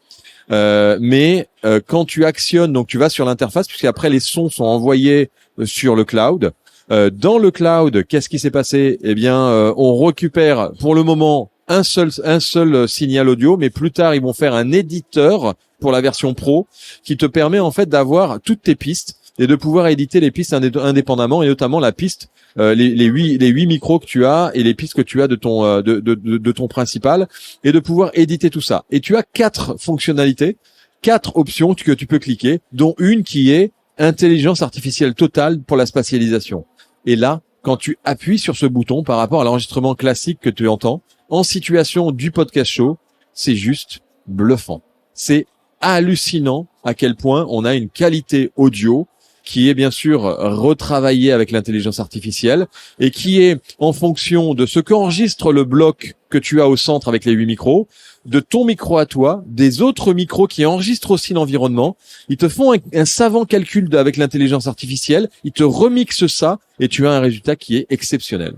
Mais quand tu actionnes, donc tu vas sur l'interface, puisqu'après les sons sont envoyés sur le cloud. Dans le cloud, qu'est-ce qui s'est passé ? Eh bien, on récupère pour le moment un seul signal audio, mais plus tard ils vont faire un éditeur pour la version pro qui te permet en fait d'avoir toutes tes pistes et de pouvoir éditer les pistes indépendamment et notamment la piste les 8 micros que tu as et les pistes que tu as de ton principal et de pouvoir éditer tout ça. Et tu as 4 fonctionnalités, 4 options que tu peux cliquer, dont une qui est intelligence artificielle totale pour la spatialisation. Et là, quand tu appuies sur ce bouton par rapport à l'enregistrement classique que tu entends en situation du podcast show, c'est juste bluffant. C'est hallucinant à quel point on a une qualité audio qui est bien sûr retravaillé avec l'intelligence artificielle et qui est en fonction de ce qu'enregistre le bloc que tu as au centre avec les 8 micros, de ton micro à toi, des autres micros qui enregistrent aussi l'environnement. Ils te font un savant calcul avec l'intelligence artificielle, ils te remixent ça et tu as un résultat qui est exceptionnel.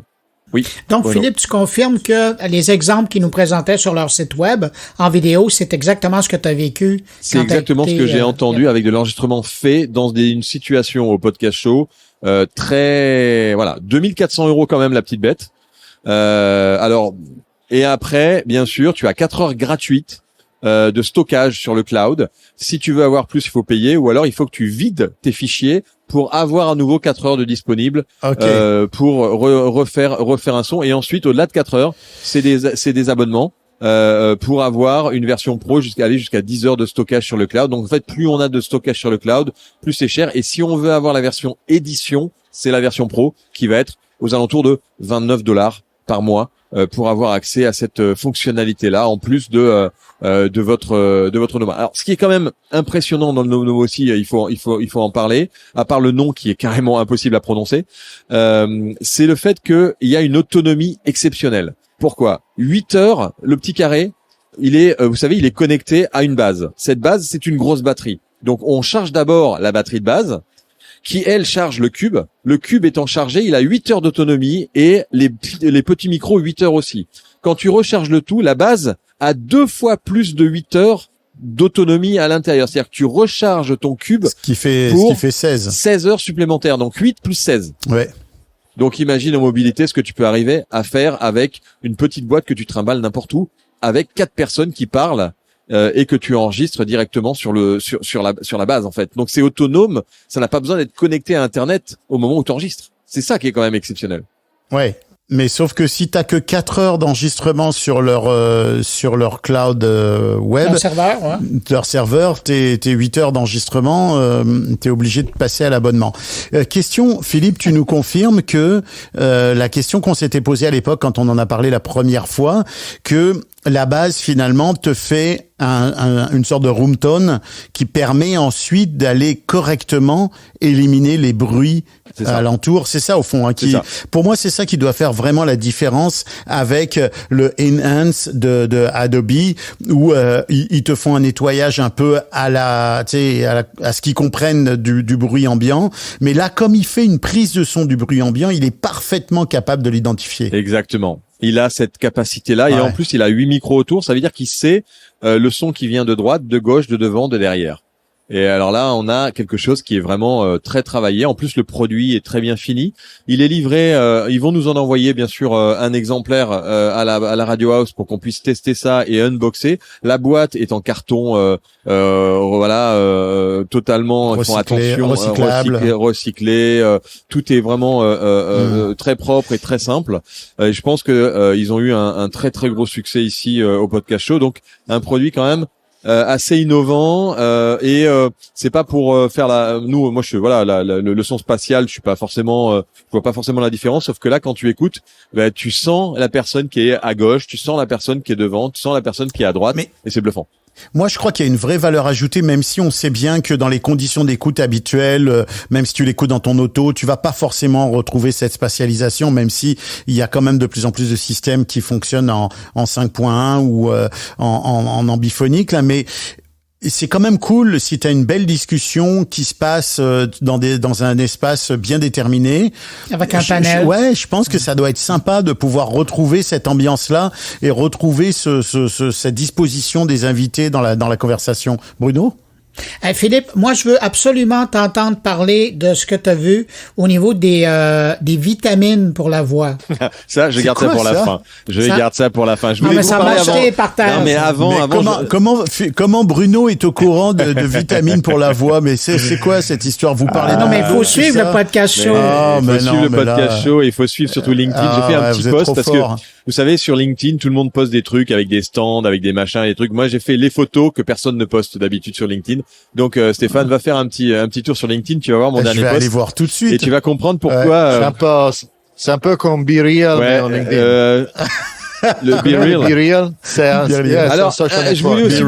Oui. Donc, Bruno. Philippe, tu confirmes que les exemples qu'ils nous présentaient sur leur site web en vidéo, c'est exactement ce que tu as vécu. C'est exactement ce que j'ai entendu avec de l'enregistrement fait dans une situation au podcast show. 2400 € quand même la petite bête. Alors, et après, bien sûr, tu as 4 heures gratuites de stockage sur le cloud. Si tu veux avoir plus, il faut payer, ou alors il faut que tu vides tes fichiers pour avoir à nouveau 4 heures de disponible, pour refaire un son. Et ensuite, au-delà de 4 heures, c'est des abonnements pour avoir une version pro jusqu'à 10 heures de stockage sur le cloud. Donc en fait, plus on a de stockage sur le cloud, plus c'est cher. Et si on veut avoir la version édition, c'est la version pro qui va être aux alentours de $29 par mois pour avoir accès à cette fonctionnalité-là, en plus de votre nom. Alors, ce qui est quand même impressionnant dans le nom aussi, il faut en parler. À part le nom qui est carrément impossible à prononcer, c'est le fait qu'il y a une autonomie exceptionnelle. Pourquoi ? 8 heures, le petit carré, il est connecté à une base. Cette base, c'est une grosse batterie. Donc, on charge d'abord la batterie de base, qui, elle, charge le cube. Le cube étant chargé, il a 8 heures d'autonomie et les petits micros 8 heures aussi. Quand tu recharges le tout, la base a 2 fois plus de 8 heures d'autonomie à l'intérieur. C'est-à-dire que tu recharges ton cube ce qui fait 16 heures supplémentaires. Donc 8 plus 16. Ouais. Donc imagine en mobilité ce que tu peux arriver à faire avec une petite boîte que tu trimbales n'importe où, avec 4 personnes qui parlent et que tu enregistres directement sur la base en fait. Donc c'est autonome, ça n'a pas besoin d'être connecté à Internet au moment où tu enregistres. C'est ça qui est quand même exceptionnel. Ouais. Mais sauf que si t'as que 4 heures d'enregistrement sur leur cloud web, leur serveur, t'es 8 heures d'enregistrement, t'es obligé de passer à l'abonnement. Question, Philippe, tu nous confirmes que la question qu'on s'était posée à l'époque quand on en a parlé la première fois, que la base finalement te fait une sorte de room tone qui permet ensuite d'aller correctement éliminer les bruits alentour. C'est ça au fond, hein, pour moi c'est ça qui doit faire vraiment la différence avec le Enhance de Adobe où ils te font un nettoyage un peu à ce qu'ils comprennent du bruit ambiant. Mais là, comme il fait une prise de son du bruit ambiant, il est parfaitement capable de l'identifier. Exactement. Il a cette capacité-là et en plus il a 8 micros autour, ça veut dire qu'il sait le son qui vient de droite, de gauche, de devant, de derrière. Et alors là, on a quelque chose qui est vraiment très travaillé. En plus, le produit est très bien fini. Il est livré. Ils vont nous en envoyer bien sûr un exemplaire à la Radio House pour qu'on puisse tester ça et unboxer. La boîte est en carton, totalement. Ils font attention, recyclé. Tout est vraiment très propre et très simple. Je pense que ils ont eu un très très gros succès ici au Podcast Show. Donc un produit quand même assez innovant et c'est pas pour faire le son spatial, je vois pas forcément la différence, sauf que là quand tu écoutes, tu sens la personne qui est à gauche, tu sens la personne qui est devant, tu sens la personne qui est à droite et c'est bluffant. Moi, je crois qu'il y a une vraie valeur ajoutée, même si on sait bien que dans les conditions d'écoute habituelles, même si tu l'écoutes dans ton auto, tu vas pas forcément retrouver cette spatialisation, même si il y a quand même de plus en plus de systèmes qui fonctionnent en 5.1 ou en ambiphonique, là, mais c'est quand même cool si tu as une belle discussion qui se passe dans un espace bien déterminé. Avec un panel. Je pense que ça doit être sympa de pouvoir retrouver cette ambiance-là et retrouver cette disposition des invités dans la conversation. Bruno? Philippe, moi je veux absolument t'entendre parler de ce que tu as vu au niveau des vitamines pour la voix. Ça, je garde ça pour la fin. Garde ça pour la fin. Je voulais vous parler avant. Par terre. Non, mais avant, comment Bruno est au courant de vitamines pour la voix? Mais c'est quoi cette histoire? Vous parlez non, mais il faut suivre le podcast show. Il faut suivre le podcast show et il faut suivre surtout LinkedIn. J'ai fait un petit post parce que vous savez, sur LinkedIn, tout le monde poste des trucs avec des stands, avec des machins et des trucs. Moi, j'ai fait les photos que personne ne poste d'habitude sur LinkedIn. Donc, Stéphane, va faire un petit tour sur LinkedIn. Tu vas voir mon dernier post. Je vais aller voir tout de suite. Et tu vas comprendre pourquoi. C'est un peu comme Be Real, mais en LinkedIn. Le Be Real, c'est un alors, je voulais aussi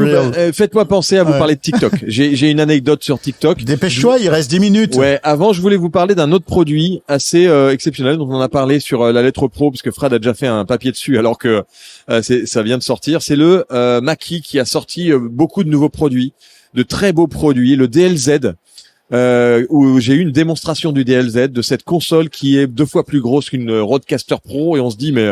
faites-moi penser à vous parler de TikTok. J'ai une anecdote sur TikTok. Dépêche-toi, il reste 10 minutes. Ouais, avant, je voulais vous parler d'un autre produit assez exceptionnel dont on en a parlé sur la lettre pro, parce que Fred a déjà fait un papier dessus, alors que ça vient de sortir. C'est le Mackie qui a sorti beaucoup de nouveaux produits, de très beaux produits, le DLZ. Où j'ai eu une démonstration du DLZ, de cette console qui est 2 fois plus grosse qu'une Rodecaster Pro, et on se dit mais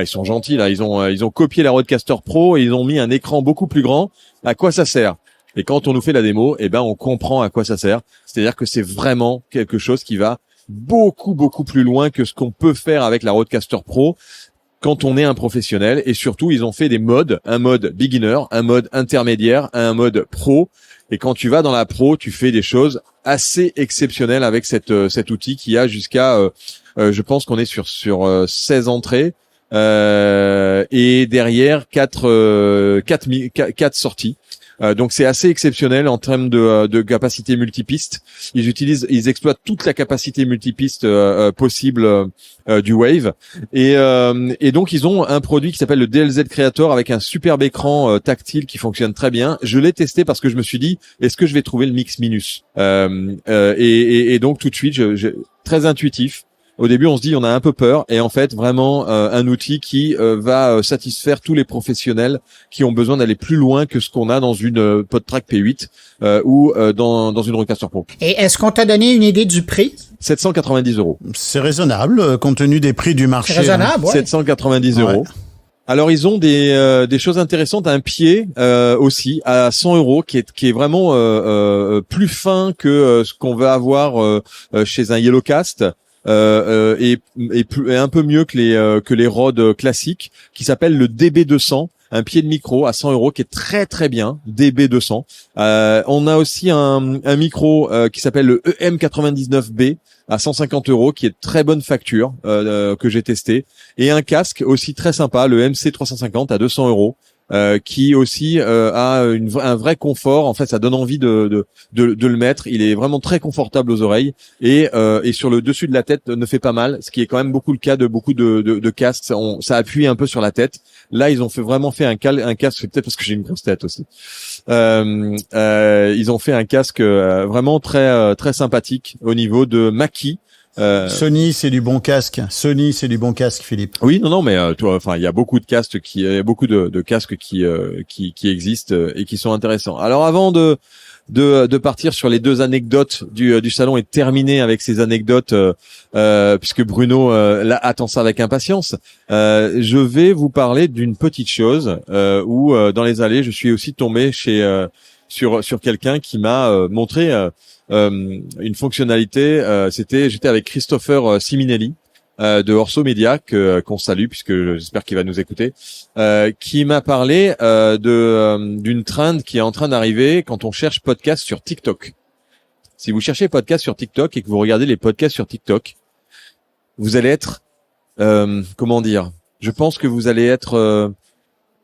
ils sont gentils là, ils ont copié la Rodecaster Pro et ils ont mis un écran beaucoup plus grand. À quoi ça sert? Et quand on nous fait la démo, on comprend à quoi ça sert. C'est-à-dire que c'est vraiment quelque chose qui va beaucoup plus loin que ce qu'on peut faire avec la Rodecaster Pro quand on est un professionnel. Et surtout, ils ont fait des modes, un mode beginner, un mode intermédiaire, un mode pro. Et quand tu vas dans la pro, tu fais des choses assez exceptionnelles avec cet outil qui a jusqu'à, je pense qu'on est sur 16 entrées. Et derrière 4 sorties. Donc c'est assez exceptionnel en termes de capacité multipiste. Ils exploitent toute la capacité multipiste possible du Wave. Et donc ils ont un produit qui s'appelle le DLZ Creator avec un superbe écran tactile qui fonctionne très bien. Je l'ai testé parce que je me suis dit est-ce que je vais trouver le mix minus et donc tout de suite très intuitif. Au début, on se dit on a un peu peur, et en fait, vraiment un outil qui va satisfaire tous les professionnels qui ont besoin d'aller plus loin que ce qu'on a dans une PodTrack P8 ou dans une Rodecaster Pro. Et est-ce qu'on t'a donné une idée du prix? 790 €. C'est raisonnable compte tenu des prix du marché. C'est raisonnable, ouais. 790 €. Alors ils ont des choses intéressantes, un pied aussi à 100 € qui est vraiment plus fin que ce qu'on va avoir chez un Yellowcast. Et un peu mieux que les Rode classiques, qui s'appelle le DB200. un pied de micro à 100 € qui est très très bien, DB200. On a aussi un micro qui s'appelle le EM99B à 150 € qui est de très bonne facture que j'ai testé, et un casque aussi très sympa, le MC350 à 200 €. Qui aussi a un vrai confort. En fait, ça donne envie de le mettre. Il est vraiment très confortable aux oreilles, et sur le dessus de la tête ne fait pas mal, ce qui est quand même beaucoup le cas de beaucoup de casques. Ça appuie un peu sur la tête. Là, ils ont vraiment fait un casque. C'est peut-être parce que j'ai une grosse tête aussi. Ils ont fait un casque vraiment très très sympathique au niveau de Mackie. Sony, c'est du bon casque. Sony, c'est du bon casque, Philippe. Oui, non, mais il y a beaucoup de casques beaucoup de casques qui existent et qui sont intéressants. Alors, avant de partir sur les 2 anecdotes du salon et de terminer avec ces anecdotes, puisque Bruno attend ça avec impatience, je vais vous parler d'une petite chose où dans les allées, je suis aussi tombé sur quelqu'un qui m'a montré une fonctionnalité. J'étais avec Christopher Siminelli de Orso Media qu'on salue, puisque j'espère qu'il va nous écouter, qui m'a parlé d'une trend qui est en train d'arriver quand on cherche podcast sur TikTok. Si vous cherchez podcast sur TikTok et que vous regardez les podcasts sur TikTok, vous allez être comment dire, je pense que vous allez être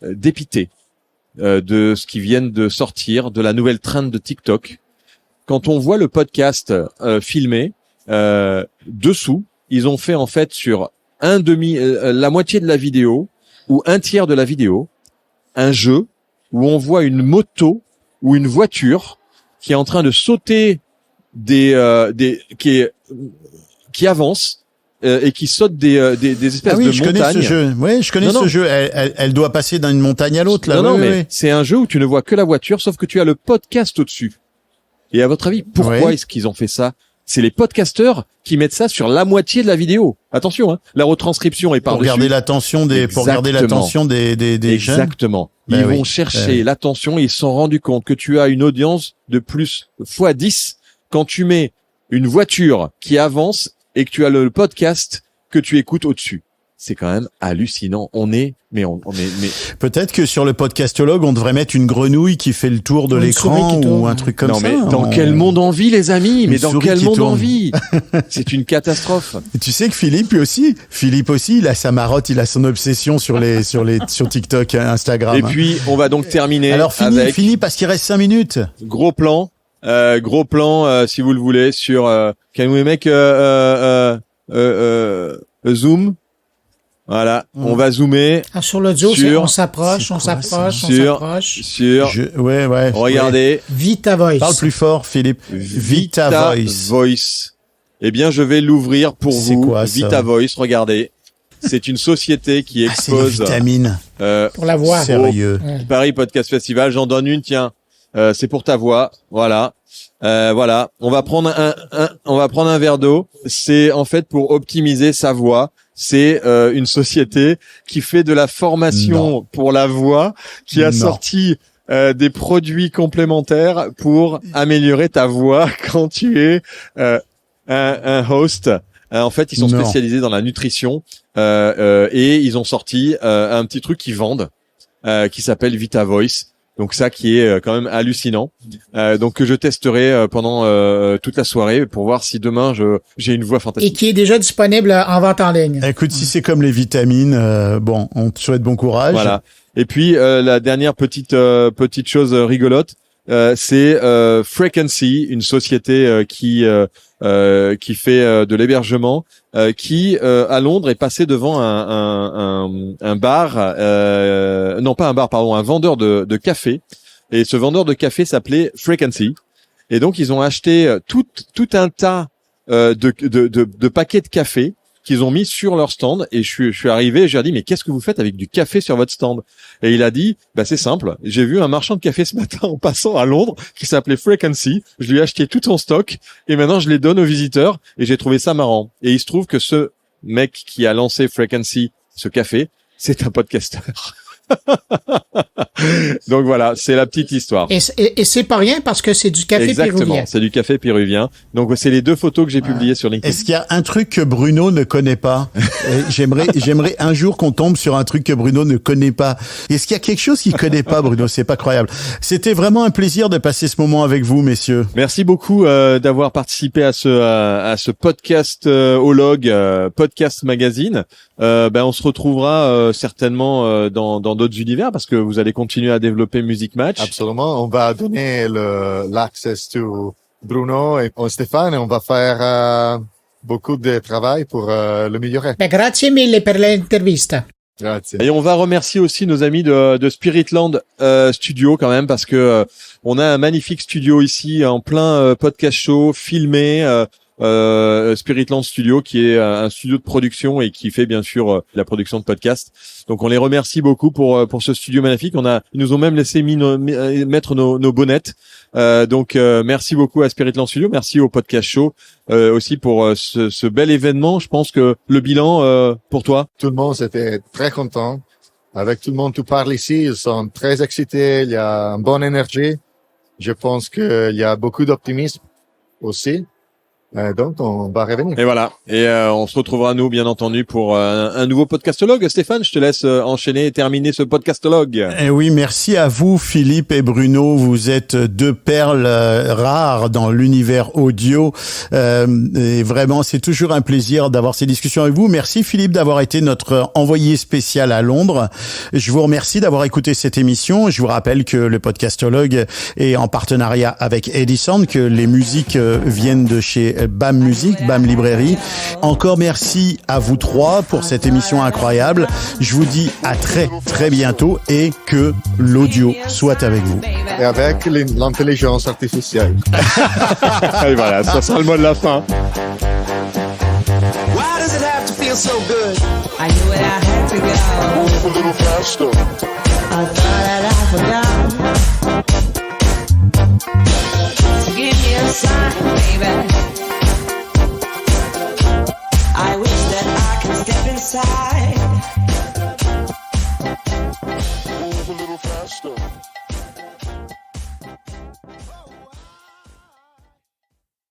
dépité de ce qui vient de sortir, de la nouvelle trend de TikTok. Quand on voit le podcast filmé, dessous, ils ont fait en fait sur la moitié de la vidéo ou un tiers de la vidéo, un jeu où on voit une moto ou une voiture qui est en train de sauter qui avance et qui saute des espèces de montagnes. Je connais ce jeu. Oui, je connais ce jeu. Elle doit passer d'une montagne à l'autre là. Non, mais c'est un jeu où tu ne vois que la voiture, sauf que tu as le podcast au-dessus. Et à votre avis, pourquoi est-ce qu'ils ont fait ça? C'est les podcasteurs qui mettent ça sur la moitié de la vidéo. Attention, hein, la retranscription est par-dessus. Pour garder l'attention des jeunes. Exactement. Ils vont chercher l'attention, et ils se sont rendus compte que tu as une audience de plus fois 10 quand tu mets une voiture qui avance et que tu as le podcast que tu écoutes au-dessus. C'est quand même hallucinant. Peut-être que sur le podcastologue, on devrait mettre une grenouille qui fait le tour de l'écran ou un truc comme ça. Non, mais dans quel monde on vit, les amis? Mais dans quel monde on vit? C'est une catastrophe. Et tu sais que Philippe aussi, il a sa marotte, il a son obsession sur TikTok, Instagram. Et puis, on va donc terminer. Alors, fini parce qu'il reste 5 minutes. Gros plan, si vous le voulez, sur, can we make, zoom? Voilà, on va zoomer. Sur l'audio, on s'approche. Regardez. Vita Voice. Parle plus fort, Philippe. Vita Voice. Eh bien, je vais l'ouvrir pour vous. C'est quoi, ça? Vita Voice, regardez. C'est une société qui expose. C'est une vitamine. Pour la voix. Sérieux. Paris Podcast Festival, j'en donne une, tiens. C'est pour ta voix. Voilà. Voilà. On va prendre un verre d'eau. C'est en fait pour optimiser sa voix. C'est une société qui fait de la formation pour la voix, qui a sorti des produits complémentaires pour améliorer ta voix quand tu es un host. En fait, ils sont spécialisés dans la nutrition et ils ont sorti un petit truc qu'ils vendent qui s'appelle Vita Voice. Donc ça qui est quand même hallucinant. Donc que je testerai pendant toute la soirée pour voir si demain j'ai une voix fantastique. Et qui est déjà disponible en vente en ligne. Écoute, si c'est comme les vitamines, on te souhaite bon courage. Voilà. Et puis la dernière petite chose rigolote, c'est Frequency, une société qui fait de l'hébergement, qui à Londres est passé devant un bar, non pas un bar, pardon, un vendeur de café. Et ce vendeur de café s'appelait Frequency. Et donc ils ont acheté tout un tas de paquets de café qu'ils ont mis sur leur stand, et je suis arrivé et je lui ai dit, mais qu'est-ce que vous faites avec du café sur votre stand? Et il a dit, c'est simple, j'ai vu un marchand de café ce matin en passant à Londres qui s'appelait Frequency, je lui ai acheté tout son stock et maintenant je les donne aux visiteurs, et j'ai trouvé ça marrant. Et il se trouve que ce mec qui a lancé Frequency, ce café, c'est un podcasteur. Donc voilà, c'est la petite histoire. Et c'est pas rien parce que c'est du café Exactement, péruvien. c'est du café péruvien. Donc c'est les 2 photos que j'ai publiées sur LinkedIn. Est-ce qu'il y a un truc que Bruno ne connaît pas? J'aimerais un jour qu'on tombe sur un truc que Bruno ne connaît pas. Est-ce qu'il y a quelque chose qu'il connaît pas, Bruno? C'est pas croyable. C'était vraiment un plaisir de passer ce moment avec vous, messieurs. Merci beaucoup d'avoir participé à ce podcast Hologue, podcast magazine. On se retrouvera certainement dans d'autres univers parce que vous allez continuer à développer Music Match. Absolument. On va donner l'access to Bruno et Stéphane et on va faire beaucoup de travail pour l'améliorer. Grazie mille per l'intervista. Grazie. Et on va remercier aussi nos amis de Spiritland Studio quand même parce que on a un magnifique studio ici en plein podcast show filmé. Spiritland Studio qui est un studio de production et qui fait bien sûr la production de podcasts. Donc on les remercie beaucoup pour ce studio magnifique. Ils nous ont même laissé mettre nos bonnettes. Donc merci beaucoup à Spiritland Studio, merci au podcast show aussi pour ce bel événement. Je pense que le bilan pour toi. Tout le monde était très content. Avec tout le monde qui parle ici, ils sont très excités. Il y a une bonne énergie. Je pense qu'il y a beaucoup d'optimisme aussi. Donc, on va revenir. Et voilà. Et on se retrouvera, nous, bien entendu, pour un nouveau podcastologue. Stéphane, je te laisse enchaîner et terminer ce podcastologue. Eh oui, merci à vous, Philippe et Bruno. Vous êtes 2 perles rares dans l'univers audio. Et vraiment, c'est toujours un plaisir d'avoir ces discussions avec vous. Merci, Philippe, d'avoir été notre envoyé spécial à Londres. Je vous remercie d'avoir écouté cette émission. Je vous rappelle que le podcastologue est en partenariat avec Edison, que les musiques viennent de chez BAM Musique, BAM Librairie. Encore merci à vous 3 pour cette émission incroyable. Je vous dis à très très bientôt et que l'audio soit avec vous. Et avec l'intelligence artificielle. Et voilà, ça sera le mot de la fin. Why does it have to feel so good? I knew it, I had to go. Move a little faster. I thought that I forgot to give me a sign, baby. I wish that I could step inside.